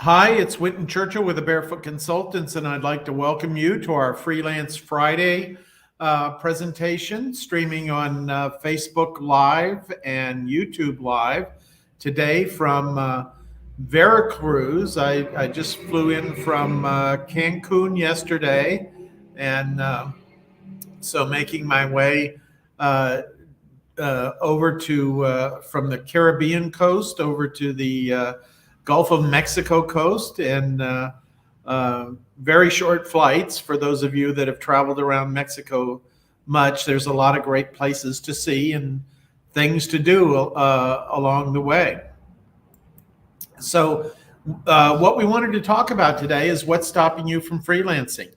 Hi, it's Winton Churchill with the Barefoot Consultants, and I'd like to welcome you to our Freelance Friday presentation, streaming on Facebook Live and YouTube Live today from Veracruz. I just flew in from Cancun yesterday, and so making my way uh, over to from the Caribbean coast over to the Gulf of Mexico coast, and very short flights for those of you that have traveled around Mexico much. There's a lot of great places to see and things to do along the way. So what we wanted to talk about today is what's stopping you from freelancing.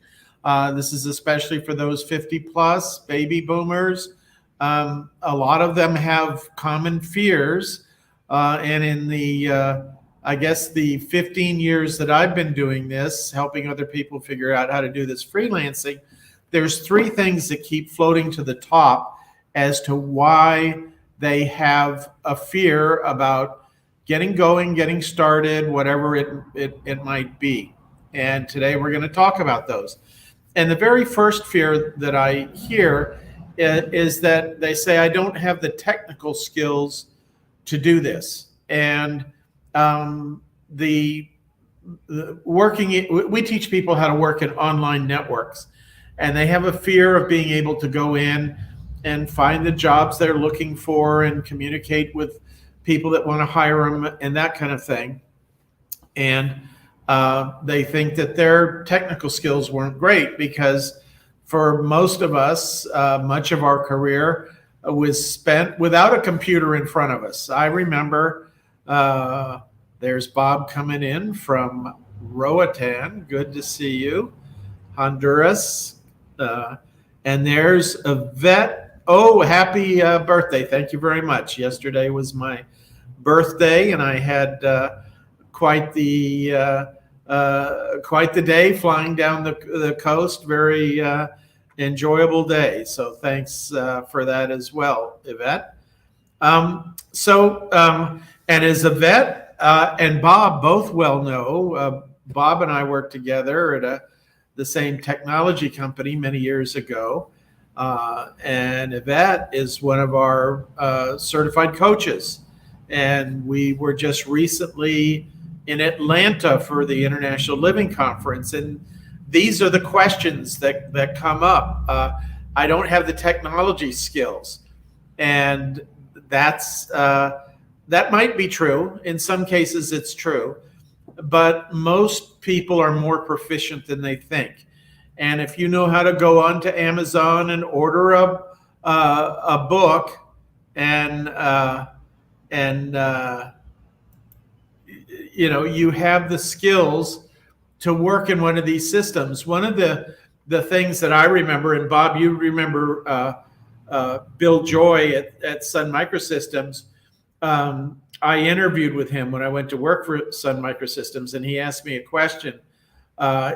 This is especially for those 50 plus baby boomers. A lot of them have common fears. And in I guess the 15 years that I've been doing this, helping other people figure out how to do this freelancing, there's three things that keep floating to the top as to why they have a fear about getting going, getting started, whatever it might be. And today we're going to talk about those. And the very first fear that I hear is that they say, I don't have the technical skills to do this. And we teach people how to work in online networks, and they have a fear of being able to go in and find the jobs they're looking for and communicate with people that want to hire them and that kind of thing. And they think that their technical skills weren't great because for most of us, much of our career was spent without a computer in front of us. I remember there's Bob coming in from Roatan. Good to see you. Honduras. And there's Yvette. Oh, happy birthday. Thank you very much. Yesterday was my birthday, and I had quite the day flying down the coast. Very enjoyable day. So thanks for that as well, Yvette. And as Yvette and Bob both well know, Bob and I worked together at the same technology company many years ago. And Yvette is one of our certified coaches. And we were just recently in Atlanta for the International Living Conference. And these are the questions that come up. I don't have the technology skills. And that might be true. In some cases, it's true. But most people are more proficient than they think. And if you know how to go onto Amazon and order a book and you have the skills to work in one of these systems. One of the things that I remember, and Bob, you remember Bill Joy at Sun Microsystems. I interviewed with him when I went to work for Sun Microsystems, and he asked me a question.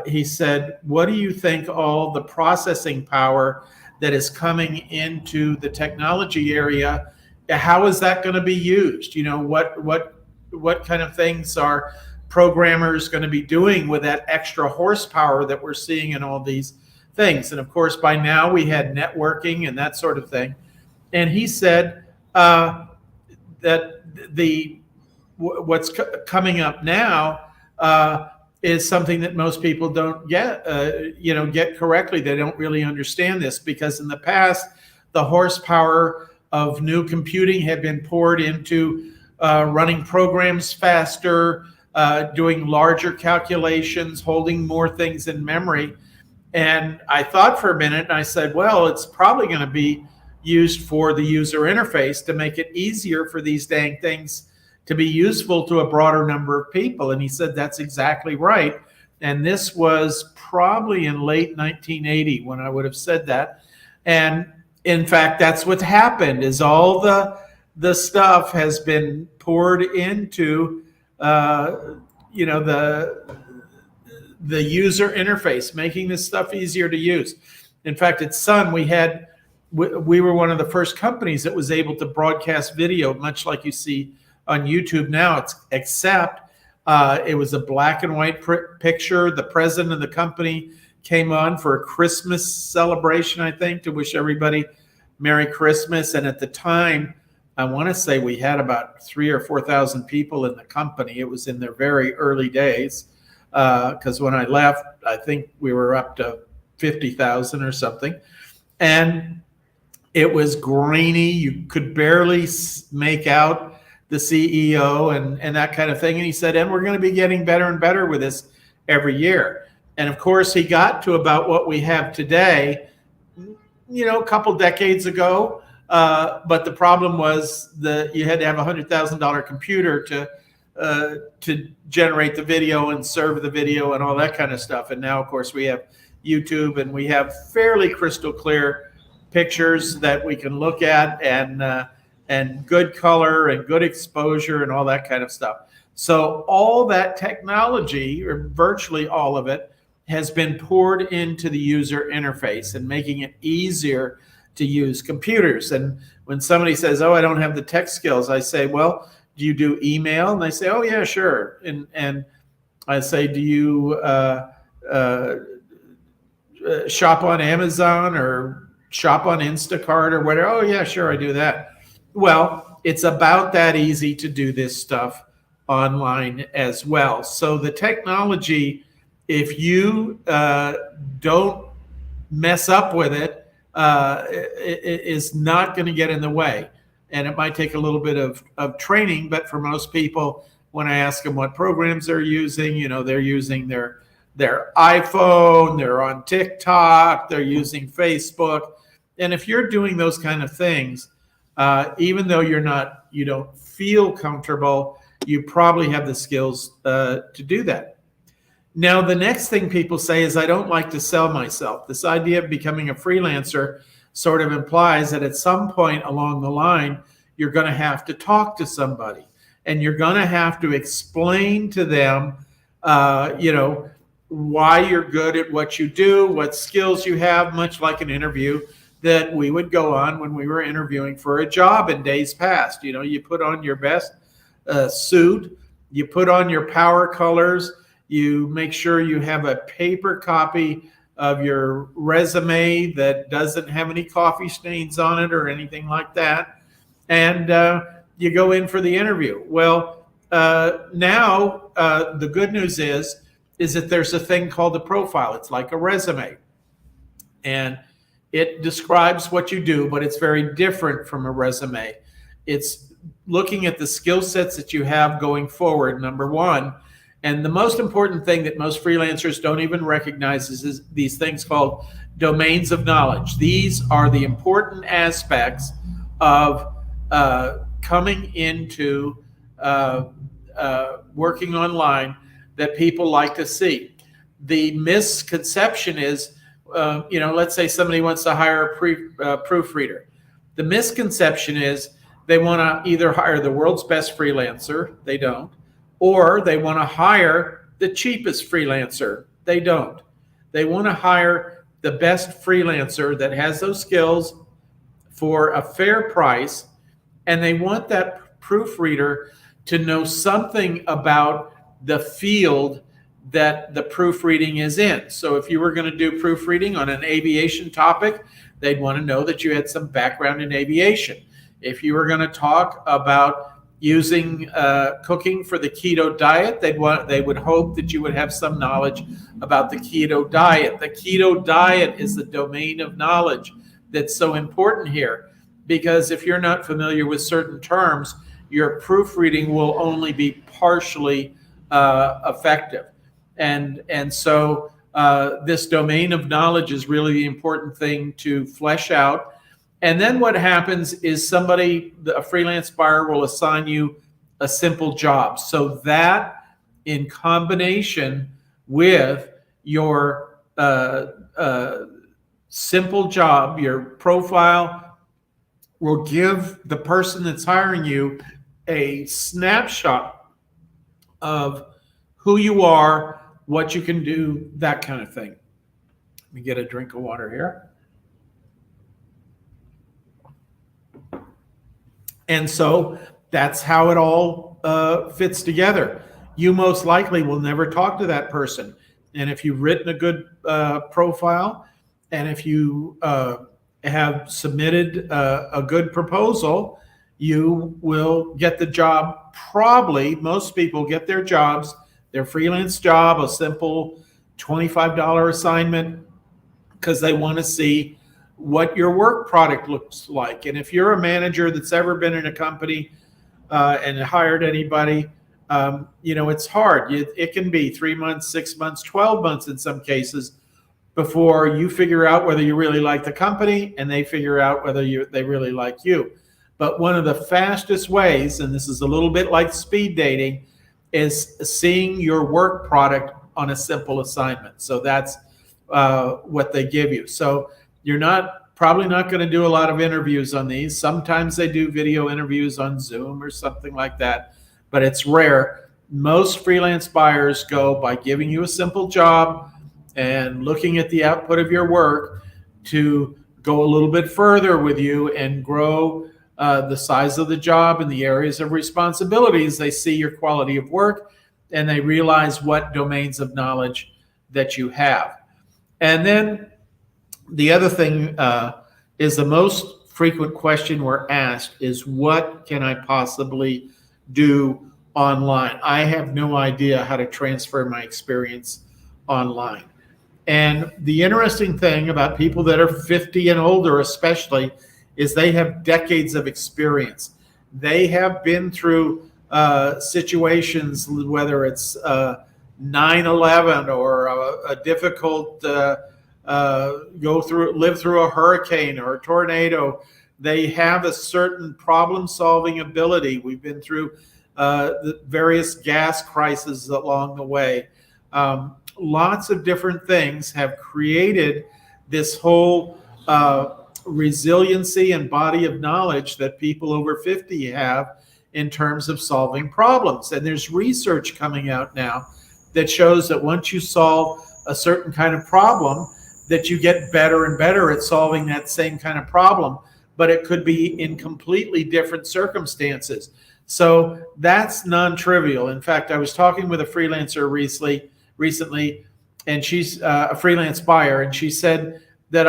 He said, what do you think all the processing power that is coming into the technology area, how is that going to be used? What kind of things are programmers going to be doing with that extra horsepower that we're seeing in all these things? And of course, by now we had networking and that sort of thing. And he said that what's coming up now is something that most people don't get correctly. They don't really understand this because in the past, the horsepower of new computing had been poured into running programs faster, doing larger calculations, holding more things in memory. And I thought for a minute, and I said, well, it's probably going to be used for the user interface to make it easier for these dang things to be useful to a broader number of people. And he said, that's exactly right. And this was probably in late 1980 when I would have said that. And in fact, that's what's happened is all the stuff has been poured into the user interface, making this stuff easier to use. In fact, at Sun, we were one of the first companies that was able to broadcast video, much like you see on YouTube now. Except It was a black and white picture. The president of the company came on for a Christmas celebration, I think, to wish everybody Merry Christmas. And at the time, I want to say we had about 3,000 or 4,000 people in the company. It was in their very early days, because when I left, I think we were up to 50,000 or something. And it was grainy. You could barely make out the CEO and that kind of thing. And he said, and we're going to be getting better and better with this every year. And of course, he got to about what we have today, a couple decades ago. But the problem was that you had to have a $100,000 computer to generate the video and serve the video and all that kind of stuff. And now, of course, we have YouTube, and we have fairly crystal clear pictures that we can look at, and good color and good exposure and all that kind of stuff. So all that technology, or virtually all of it, has been poured into the user interface and making it easier to use computers. And when somebody says, oh, I don't have the tech skills, I say, well, do you do email? And they say, oh, yeah, sure. And I say, do you shop on Amazon or shop on Instacart or whatever? Oh, yeah, sure, I do that. Well, it's about that easy to do this stuff online as well. So the technology, if you don't mess up with it, is not going to get in the way. And it might take a little bit of training, but for most people, when I ask them what programs they're using, they're using their iPhone, they're on TikTok, they're using Facebook. And if you're doing those kind of things, even though you don't feel comfortable, you probably have the skills to do that. Now, the next thing people say is, I don't like to sell myself. This idea of becoming a freelancer sort of implies that at some point along the line, you're going to have to talk to somebody, and you're going to have to explain to them, why you're good at what you do, what skills you have, much like an interview that we would go on when we were interviewing for a job in days past. You put on your best suit, you put on your power colors, you make sure you have a paper copy of your resume that doesn't have any coffee stains on it or anything like that, and you go in for the interview. Well, now the good news is that there's a thing called a profile. It's like a resume, and it describes what you do, but it's very different from a resume. It's looking at the skill sets that you have going forward, number one. And the most important thing that most freelancers don't even recognize is these things called domains of knowledge. These are the important aspects of coming into working online that people like to see. The misconception is, let's say somebody wants to hire a proofreader. The misconception is they want to either hire the world's best freelancer, they don't, or they want to hire the cheapest freelancer, they don't. They want to hire the best freelancer that has those skills for a fair price, and they want that proofreader to know something about the field that the proofreading is in. So if you were going to do proofreading on an aviation topic, they'd want to know that you had some background in aviation. If you were going to talk about using cooking for the keto diet, they would hope that you would have some knowledge about the keto diet. The keto diet is the domain of knowledge that's so important here, because if you're not familiar with certain terms, your proofreading will only be partially effective. And so this domain of knowledge is really the important thing to flesh out. And then what happens is a freelance buyer will assign you a simple job. So that, in combination with your simple job, your profile, will give the person that's hiring you a snapshot of who you are, what you can do, that kind of thing. Let me get a drink of water here. And so that's how it all fits together. you most likely will never talk to that person. And if you've written a good profile, and if you have submitted a good proposal, you will get the job. Probably most people get their jobs, their freelance job, a simple $25 assignment, because they want to see what your work product looks like. And if you're a manager that's ever been in a company and hired anybody, it's hard. It can be 3 months, 6 months, 12 months in some cases before you figure out whether you really like the company and they figure out whether they really like you. But one of the fastest ways, and this is a little bit like speed dating, is seeing your work product on a simple assignment. So that's what they give you. So you're probably not going to do a lot of interviews on these. Sometimes they do video interviews on Zoom or something like that, but it's rare. Most freelance buyers go by giving you a simple job and looking at the output of your work to go a little bit further with you and grow the size of the job and the areas of responsibilities. They see your quality of work and they realize what domains of knowledge that you have. And then the other thing is the most frequent question we're asked is, what can I possibly do online? I have no idea how to transfer my experience online. And the interesting thing about people that are 50 and older especially is they have decades of experience. They have been through situations, whether it's 9/11 or a difficult live through a hurricane or a tornado. They have a certain problem-solving ability. We've been through the various gas crises along the way. Lots of different things have created this whole resiliency and body of knowledge that people over 50 have in terms of solving problems. And there's research coming out now that shows that once you solve a certain kind of problem, that you get better and better at solving that same kind of problem, but it could be in completely different circumstances. So that's non-trivial. In fact, I was talking with a freelancer recently, and she's a freelance buyer, and she said that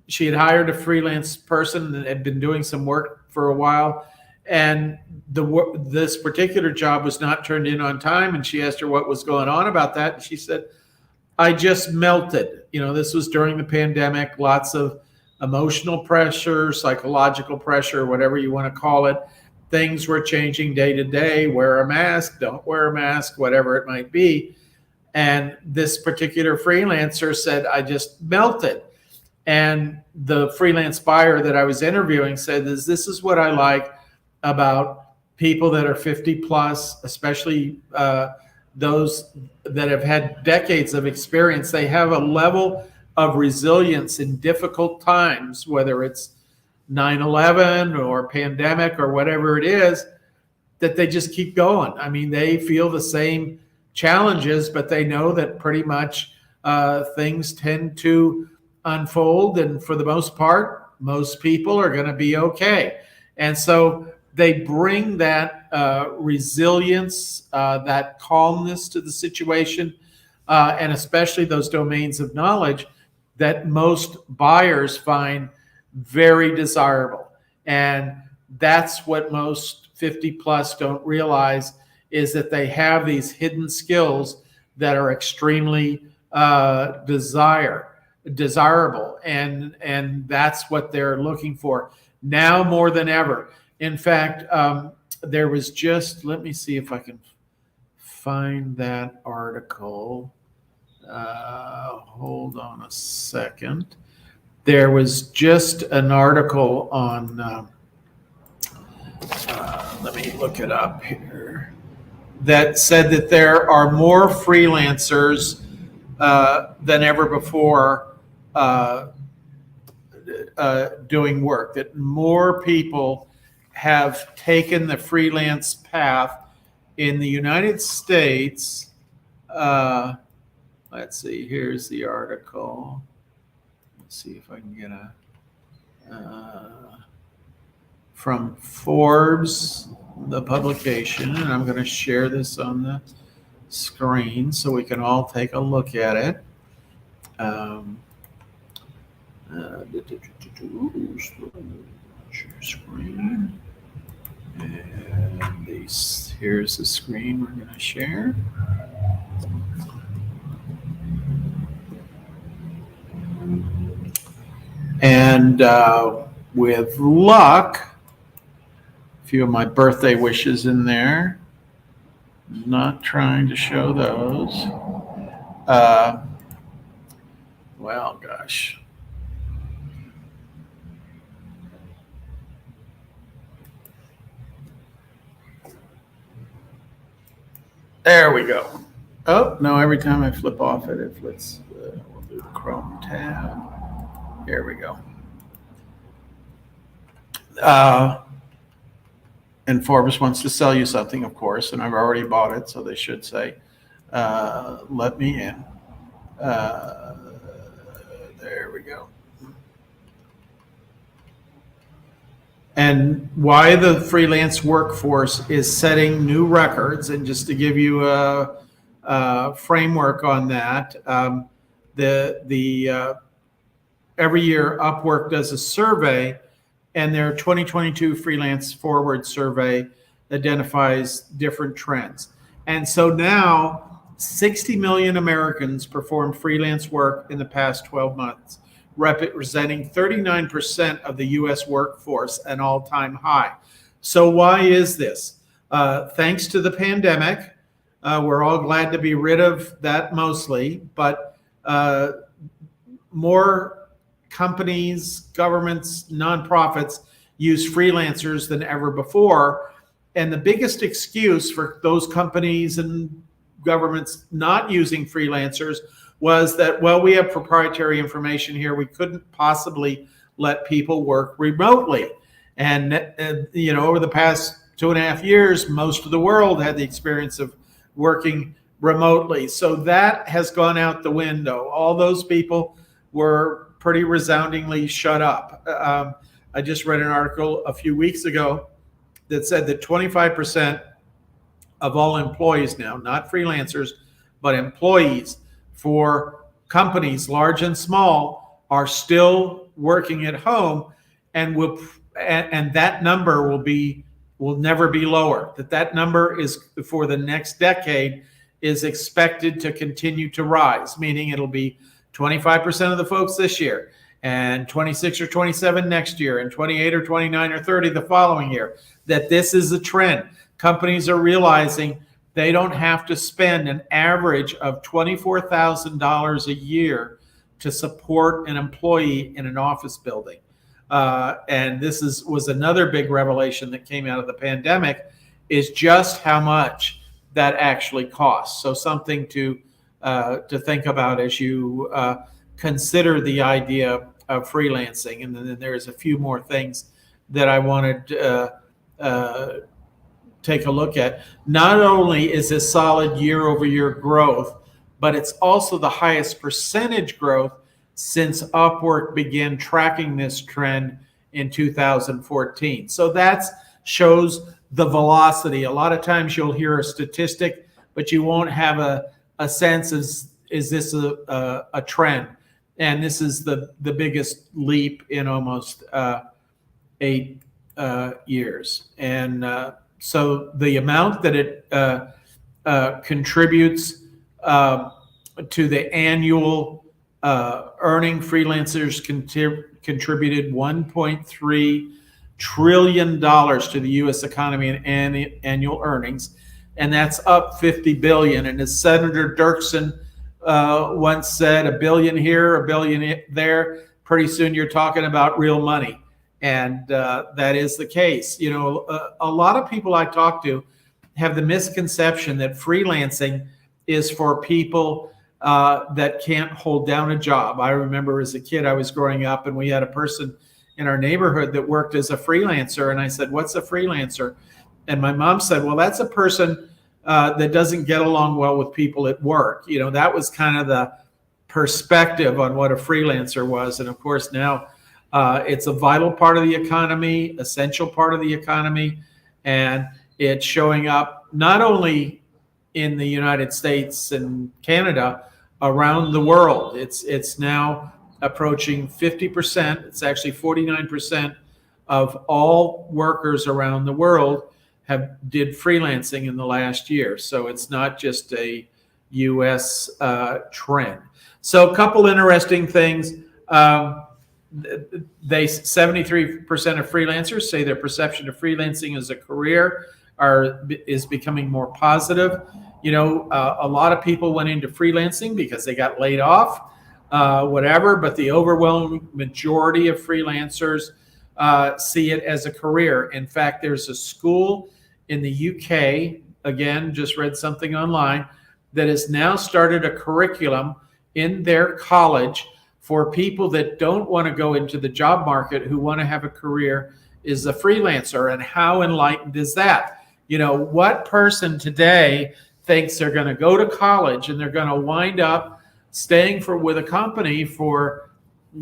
she had hired a freelance person that had been doing some work for a while, and this particular job was not turned in on time, and she asked her what was going on about that, and she said, I just melted. This was during the pandemic, lots of emotional pressure, psychological pressure, whatever you want to call it. Things were changing day to day. Wear a mask, don't wear a mask, whatever it might be. And this particular freelancer said, I just melted. And the freelance buyer that I was interviewing said, this is what I like about people that are 50 plus, especially those that have had decades of experience. They have a level of resilience in difficult times, whether it's 9/11 or pandemic or whatever it is, that they just keep going. I mean, they feel the same challenges, but they know that pretty much things tend to unfold, and for the most part, most people are going to be okay. And so they bring that resilience, that calmness to the situation, and especially those domains of knowledge that most buyers find very desirable. And that's what most 50 plus don't realize, is that they have these hidden skills that are extremely desirable, and that's what they're looking for now more than ever. In fact, there was just, let me see if I can find that article. Hold on a second. There was just an article on, let me look it up here, that said that there are more freelancers than ever before doing work, that more people have taken the freelance path in the United States. Let's see, here's the article. Let's see if I can get from Forbes. the publication, and I'm going to share this on the screen so we can all take a look at it. Share screen. And here's the screen we're going to share. And with luck, a few of my birthday wishes in there. Not trying to show those. Well, gosh. There we go. Oh, no, every time I flip off it, it flips. We'll do the Chrome tab. Here we go. And Forbes wants to sell you something, of course, and I've already bought it, so they should say, let me in. There we go. And why the freelance workforce is setting new records, and just to give you a framework on that, every year Upwork does a survey, and their 2022 Freelance Forward survey identifies different trends. And so now 60 million Americans performed freelance work in the past 12 months, representing 39% of the US workforce, an all-time high. So why is this? Thanks to the pandemic, we're all glad to be rid of that mostly, but more companies, governments, nonprofits use freelancers than ever before. And the biggest excuse for those companies and governments not using freelancers was that, well, we have proprietary information here. We couldn't possibly let people work remotely. And, over the past 2.5 years, most of the world had the experience of working remotely. So that has gone out the window. All those people were pretty resoundingly shut up. I just read an article a few weeks ago that said that 25% of all employees now, not freelancers, but employees for companies large and small, are still working at home, and that number will never be lower. That number is, for the next decade, is expected to continue to rise, meaning it'll be 25% of the folks this year, and 26 or 27 next year, and 28 or 29 or 30 the following year. That this is a trend. Companies are realizing they don't have to spend an average of $24,000 a year to support an employee in an office building. And this was another big revelation that came out of the pandemic, is just how much that actually costs. So something to think about as you consider the idea of freelancing. And then there's a few more things that I wanted to take a look at. Not only is this solid year-over-year growth, but it's also the highest percentage growth since Upwork began tracking this trend in 2014. So that shows the velocity. A lot of times you'll hear a statistic, but you won't have a sense is this a trend. And this is the biggest leap in almost 8 years. And so the amount that it contributes to the annual earning, freelancers contributed $1.3 trillion to the U.S. economy in annual earnings, and that's up 50 billion. And as Senator Dirksen once said, $1 billion here, $1 billion there. Pretty soon you're talking about real money, and that is the case. You know, a lot of people I talk to have the misconception that freelancing is for people that can't hold down a job. I remember as a kid, I was growing up, and we had a person in our neighborhood that worked as a freelancer. And I said, "What's a freelancer?" And my mom said, "Well, that's a person that doesn't get along well with people at work." You know, that was kind of the perspective on what a freelancer was. And of course, now it's a vital part of the economy, essential part of the economy. And It's showing up not only in the United States and Canada, around the world. It's now approaching 50%. It's actually 49% of all workers around the world did freelancing in the last year. So it's not just a U.S. Trend. So a couple interesting things. 73% of freelancers say their perception of freelancing as a career is becoming more positive. A lot of people went into freelancing because they got laid off, whatever, but the overwhelming majority of freelancers see it as a career. In fact, there's a school in the UK, again, just read something online, that has now started a curriculum in their college for people that don't want to go into the job market, who want to have a career as a freelancer. And how enlightened is that? What person today thinks they're going to go to college and they're going to wind up staying with a company for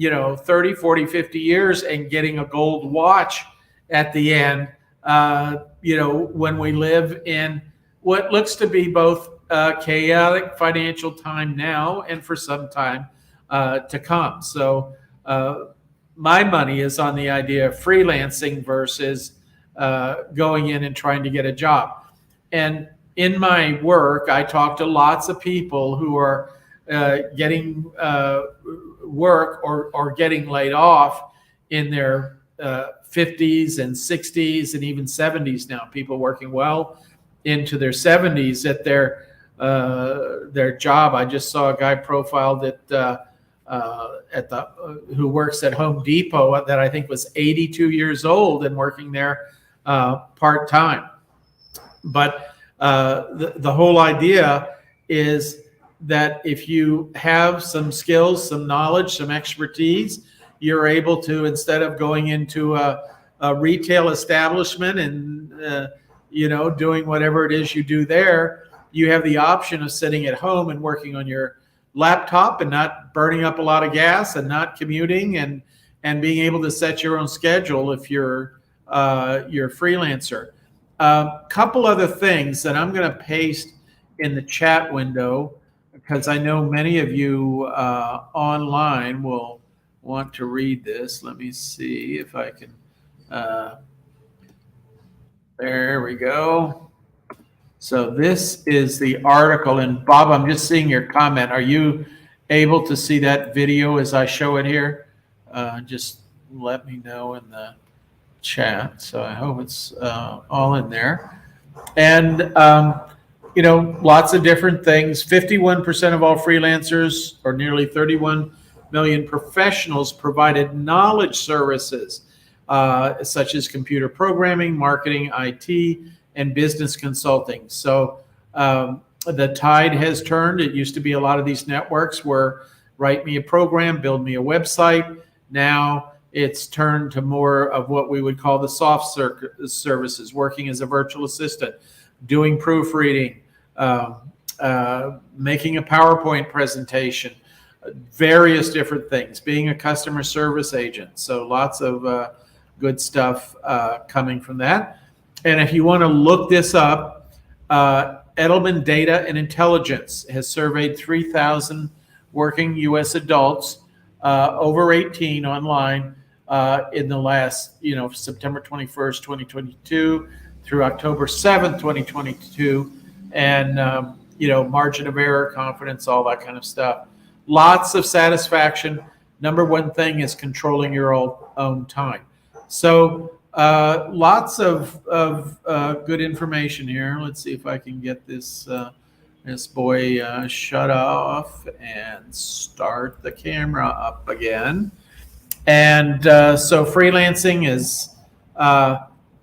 30, 40, 50 years and getting a gold watch at the end, when we live in what looks to be both chaotic financial time now and for some time to come. So my money is on the idea of freelancing versus going in and trying to get a job. And in my work, I talk to lots of people who are getting work or getting laid off in their 50s and 60s and even 70s now. People working well into their 70s at their job. I just saw a guy profiled who works at Home Depot that I think was 82 years old and working there part-time. But the whole idea is that if you have some skills, some knowledge, some expertise, you're able to, instead of going into a retail establishment and doing whatever it is you do there, you have the option of sitting at home and working on your laptop and not burning up a lot of gas and not commuting and being able to set your own schedule if you're a freelancer. Couple other things that I'm going to paste in the chat window, because I know many of you online will want to read this. Let me see if I can. There we go. So this is the article. And Bob, I'm just seeing your comment. Are you able to see that video as I show it here? Just let me know in the chat. So I hope it's all in there. And lots of different things. 51% of all freelancers, or nearly 31 million professionals, provided knowledge services such as computer programming, marketing, IT, and business consulting. So the tide has turned. It used to be a lot of these networks were write me a program, build me a website. Now it's turned to more of what we would call the soft services, working as a virtual assistant, doing proofreading, making a PowerPoint presentation, various different things, being a customer service agent. So lots of good stuff coming from that. And if you want to look this up, Edelman Data and Intelligence has surveyed 3,000 working U.S. adults over 18 online in the last, September 21st, 2022 through October 7th, 2022. And, margin of error, confidence, all that kind of stuff. Lots of satisfaction. Number one thing is controlling your own time. So lots of good information here. Let's see if I can get this boy shut off and start the camera up again. And so freelancing is,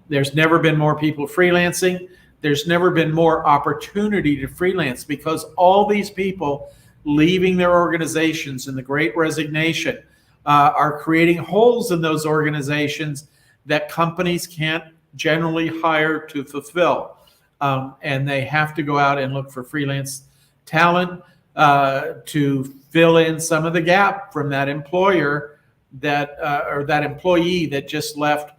there's never been more people freelancing. There's never been more opportunity to freelance, because all these people leaving their organizations in the Great Resignation are creating holes in those organizations that companies can't generally hire to fulfill. And they have to go out and look for freelance talent to fill in some of the gap from that employer or that employee that just left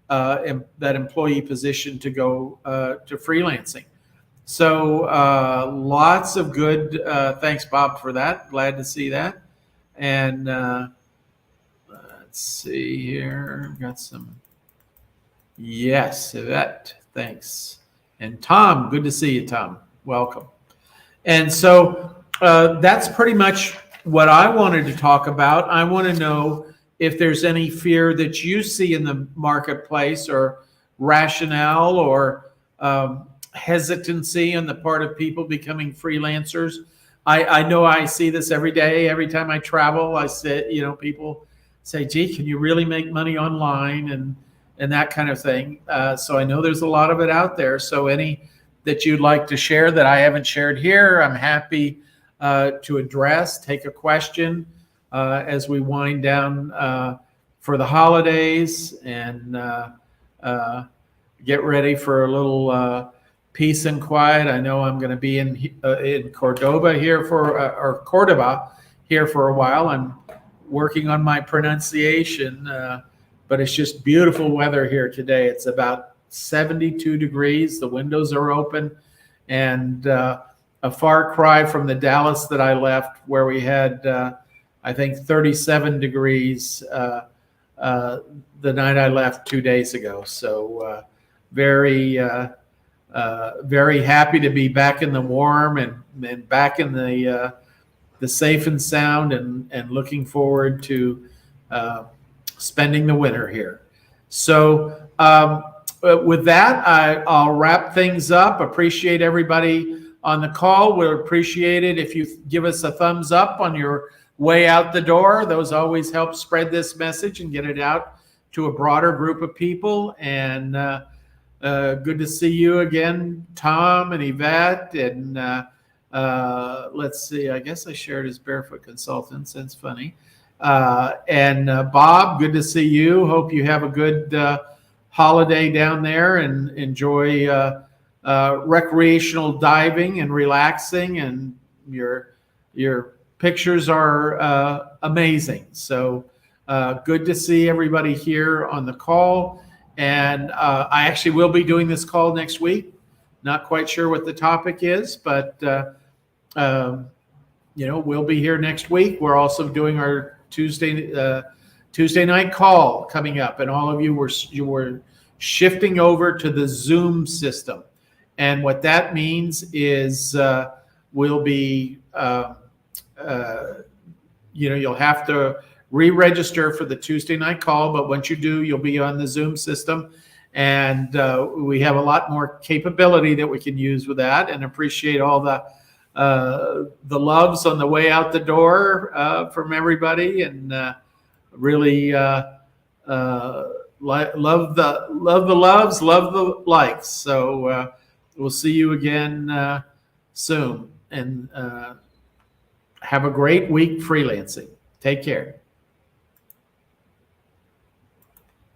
that employee position to go to freelancing. So lots of good. Thanks, Bob, for that. Glad to see that. And let's see here. Got some. Yes, Yvette. Thanks. And Tom, good to see you, Tom. Welcome. And so that's pretty much what I wanted to talk about. I want to know if there's any fear that you see in the marketplace, or rationale, or hesitancy on the part of people becoming freelancers. I know I see this every day. Every time I travel, I say, people say, gee, can you really make money online, and that kind of thing. So I know there's a lot of it out there. So any that you'd like to share that I haven't shared here, I'm happy to address, take a question as we wind down for the holidays, and get ready for a little peace and quiet. I know I'm going to be in Cordoba here or Cordoba here for a while. I'm working on my pronunciation, but it's just beautiful weather here today. It's about 72 degrees. The windows are open, and a far cry from the Dallas that I left, where we had, I think, 37 degrees the night I left 2 days ago. So very happy to be back in the warm, and back in the safe and sound, and looking forward to spending the winter here. So with that, I'll wrap things up. Appreciate everybody on the call. We'll appreciate it if you give us a thumbs up on your way out the door. Those always help spread this message and get it out to a broader group of people. And good to see you again, Tom and Yvette. And let's see, I guess I shared his Barefoot Consultants. That's funny. And Bob, good to see you. Hope you have a good holiday down there, and enjoy recreational diving and relaxing. And your pictures are amazing. So good to see everybody here on the call. And I actually will be doing this call next week. Not quite sure what the topic is, but we'll be here next week. We're also doing our Tuesday night call coming up, and all of you were shifting over to the Zoom system. And what that means is we'll be you'll have to re-register for the Tuesday night call, but once you do, you'll be on the Zoom system. And we have a lot more capability that we can use with that, and appreciate all the loves on the way out the door from everybody, and really love the loves, love the likes. So we'll see you again soon, and have a great week freelancing. Take care.